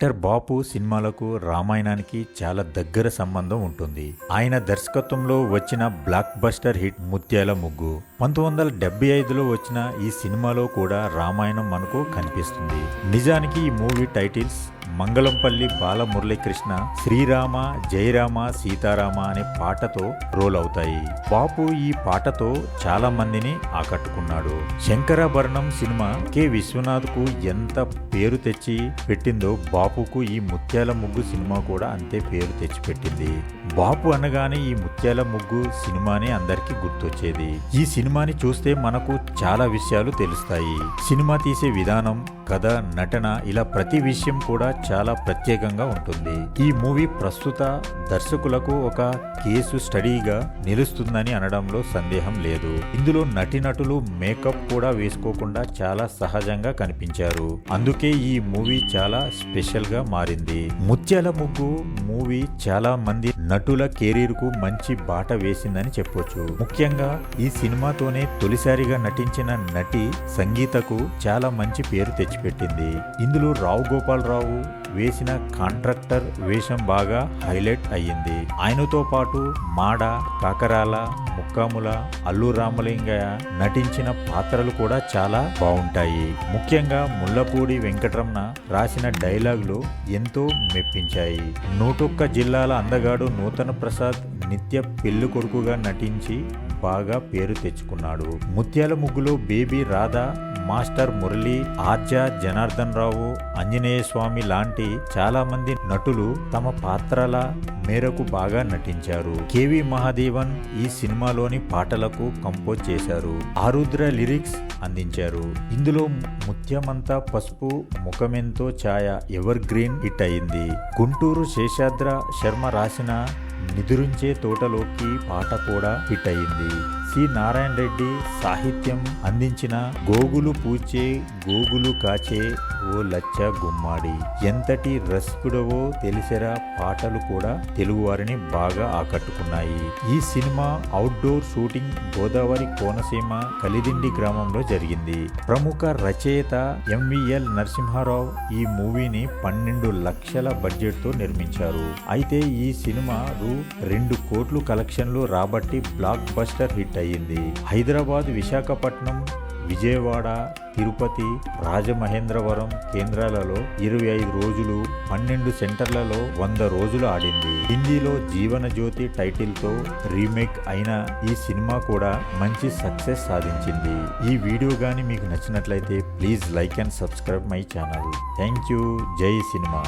Director బాపు సినిమాలకు రామాయణానికి చాలా దగ్గర సంబంధం ఉంటుంది. ఆయన దర్శకత్వంలో వచ్చిన బ్లాక్ బస్టర్ హిట్ ముత్యాల ముగ్గు 1975లో వచ్చిన ఈ సినిమాలో కూడా రామాయణం మనకు కనిపిస్తుంది. నిజానికి ఈ మూవీ టైటిల్స్ మంగళంపల్లి బాలమురళీకృష్ణ శ్రీరామ జయరామ సీతారామ అనే పాటతో రోల్ అవుతాయి. బాపు ఈ పాటతో చాలా మందిని ఆకట్టుకున్నాడు. శంకరాభరణం సినిమా కె విశ్వనాథ్ కు ఎంత పేరు తెచ్చి పెట్టిందో బాపుకు ఈ ముత్యాల ముగ్గు సినిమా కూడా అంతే పేరు తెచ్చి పెట్టింది. బాపు అనగానే ఈ ముత్యాల ముగ్గు సినిమానే అందరికీ గుర్తొచ్చేది. ఈ సినిమాని చూస్తే మనకు చాలా విషయాలు తెలుస్తాయి. సినిమా తీసే విధానం, కథ, నటన ఇలా ప్రతి విషయం కూడా చాలా ప్రత్యేకంగా ఉంటుంది. ఈ మూవీ ప్రస్తుత దర్శకులకు ఒక కేసు స్టడీగా నిలుస్తుందని అనడంలో సందేహం లేదు. ఇందులో నటీనటులు మేకప్ కూడా వేసుకోకుండా చాలా సహజంగా కనిపించారు. అందుకే ఈ మూవీ చాలా స్పెషల్ గా మారింది. ముత్యాల ముగ్గు మూవీ చాలా మంది నటుల కెరీర్ కు మంచి బాట వేసిందని చెప్పొచ్చు. ముఖ్యంగా ఈ సినిమాతోనే తొలిసారిగా నటించిన నటి సంగీతకు చాలా మంచి పేరు తెచ్చిపెట్టింది. ఇందులో రావు గోపాలరావు వేసిన కాంట్రాక్టర్ వేషం బాగా హైలైట్ అయ్యింది. ఆయనతో పాటు మాడ, కాకరాల, ముక్కాముల, అల్లు రామలింగయ్య నటించిన పాత్రలు కూడా చాలా బాగుంటాయి. ముఖ్యంగా ముల్లపూడి వెంకటరమణ రాసిన డైలాగులు ఎంతో మెప్పించాయి. 101 జిల్లాల అందగాడు నూతన ప్రసాద్ నిత్య పెళ్లి కొడుకుగా నటించి బాగా పేరు తెచ్చుకున్నాడు. ముత్యాల ముగ్గులో బేబీ రాధా, మాస్టర్ మురళి, ఆర్జా జనార్దన్ రావు, ఆంజనేయ స్వామి లాంటి చాలా మంది నటులు తమ పాత్రల మేరకు బాగా నటించారు. కేవి మహాదేవన్ ఈ సినిమాలోని పాటలకు కంపోజ్ చేశారు. ఆరుద్ర లిరిక్స్ అందించారు. ఇందులో ముత్యమంతా పసుపు ముఖమెంతో ఛాయ ఎవర్ గ్రీన్ హిట్ అయింది. గుంటూరు శేషాద్ర శర్మ రాసిన నిదురించే తోటలోకి పాట కూడా హిట్ అయింది. సి నారాయణ రెడ్డి సాహిత్యం అందించిన గోగులు పూచే గోగులు కాచే ఓ లచ్చ గుమ్మాడి ఎంతటి రసికుడవో తెలిసెరా పాటలు కూడా తెలుగువారిని బాగా ఆకట్టుకున్నాయి. ఈ cinema outdoor shooting Godavari Konaseema Kalidindi గ్రామంలో జరిగింది. ప్రముఖ రచయిత ఎంవిఎల్ నరసింహారావు ఈ మూవీని 12 లక్షల బడ్జెట్ తో నిర్మించారు. అయితే ఈ సినిమా 2 కోట్లు కలెక్షన్లు రాబట్టి బ్లాక్ బస్టర్ హిట్ అయ్యింది. హైదరాబాద్, విశాఖపట్నం, విజయవాడ, తిరుపతి, రాజమహేంద్రవరం కేంద్రాలలో 25 రోజులు, 12 సెంటర్లలో 100 రోజులు ఆడింది. హిందీలో జీవన జ్యోతి టైటిల్ తో రీమేక్ అయిన ఈ సినిమా కూడా మంచి సక్సెస్ సాధించింది. ఈ వీడియో గాని మీకు నచ్చినట్లయితే please like and subscribe my channel. Thank you. జై సినిమా.